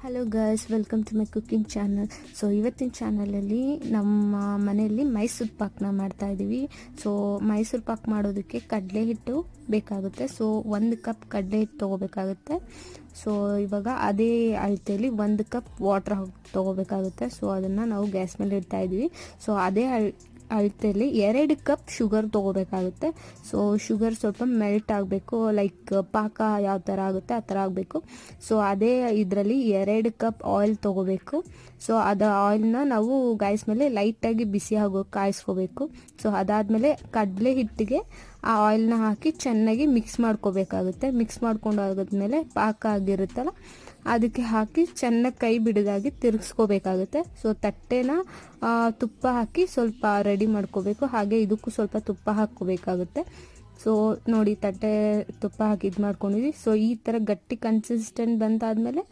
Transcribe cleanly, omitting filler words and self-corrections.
Hello guys, welcome to my cooking channel. So ಇವತ್ತಿನ ಚಾನಲಲ್ಲಿ ನಮ್ಮ ಮನೆಯಲ್ಲಿ ಮೈಸೂರು ಪಾಕ್ನ ಮಾಡ್ತಾಯಿದ್ದೀವಿ. ಸೊ ಮೈಸೂರು ಪಾಕ್ ಮಾಡೋದಕ್ಕೆ ಕಡಲೆ ಹಿಟ್ಟು ಬೇಕಾಗುತ್ತೆ. ಸೊ 1 ಕಪ್ ಕಡಲೆ ಹಿಟ್ಟು ತೊಗೋಬೇಕಾಗುತ್ತೆ. ಸೊ ಇವಾಗ ಅದೇ ಅಳತೆಯಲ್ಲಿ 1 ಕಪ್ ವಾಟ್ರ್ ತೊಗೋಬೇಕಾಗುತ್ತೆ. ಸೊ ಅದನ್ನು ನಾವು ಗ್ಯಾಸ್ ಮೇಲೆ ಇಡ್ತಾಯಿದ್ದೀವಿ. ಸೊ ಅದೇ ಅಳತೆಯಲ್ಲಿ 2 ಕಪ್ ಶುಗರ್ ತೊಗೋಬೇಕಾಗುತ್ತೆ. ಸೊ ಶುಗರ್ ಸ್ವಲ್ಪ ಮೆಲ್ಟ್ ಆಗಬೇಕು, ಲೈಕ್ ಪಾಕ ಯಾವ ಥರ ಆಗುತ್ತೆ ಆ ಥರ ಆಗಬೇಕು. ಸೊ ಅದೇ ಇದರಲ್ಲಿ 2 ಕಪ್ ಆಯಿಲ್ ತೊಗೋಬೇಕು. ಸೊ ಆಯಿಲ್ನ ನಾವು ಗ್ಯಾಸ್ ಮೇಲೆ ಲೈಟಾಗಿ ಬಿಸಿ ಆಗೋ ಕಾಯಿಸ್ಕೋಬೇಕು. ಸೊ ಅದಾದಮೇಲೆ ಕಡಲೆ ಹಿಟ್ಟಿಗೆ ಆ ಆಯಿಲ್ನ ಹಾಕಿ ಚೆನ್ನಾಗಿ ಮಿಕ್ಸ್ ಮಾಡ್ಕೋಬೇಕಾಗುತ್ತೆ. ಮಿಕ್ಸ್ ಮಾಡ್ಕೊಂಡು ಆಗೋದ್ಮೇಲೆ ಪಾಕ ಆಗಿರುತ್ತಲ್ಲ ಅದಕ್ಕೆ ಹಾಕಿ ಚೆನ್ನಾಗಿ ಕೈ ಬಿಡದಾಗಿ ತಿರುಗಿಸ್ಕೋಬೇಕಾಗುತ್ತೆ. ಸೊ ತಟ್ಟೆನ ತುಪ್ಪ ಹಾಕಿ ಸ್ವಲ್ಪ ರೆಡಿ ಮಾಡ್ಕೋಬೇಕು. ಹಾಗೆ ಇದಕ್ಕೂ ಸ್ವಲ್ಪ ತುಪ್ಪ ಹಾಕ್ಕೋಬೇಕಾಗುತ್ತೆ. ಸೊ ನೋಡಿ, ತಟ್ಟೆ ತುಪ್ಪ ಹಾಕಿ ಇದು ಮಾಡ್ಕೊಂಡಿದ್ವಿ. ಸೊ ಈ ಥರ ಗಟ್ಟಿ ಕನ್ಸಿಸ್ಟೆಂಟ್ ಬಂದಾದಮೇಲೆ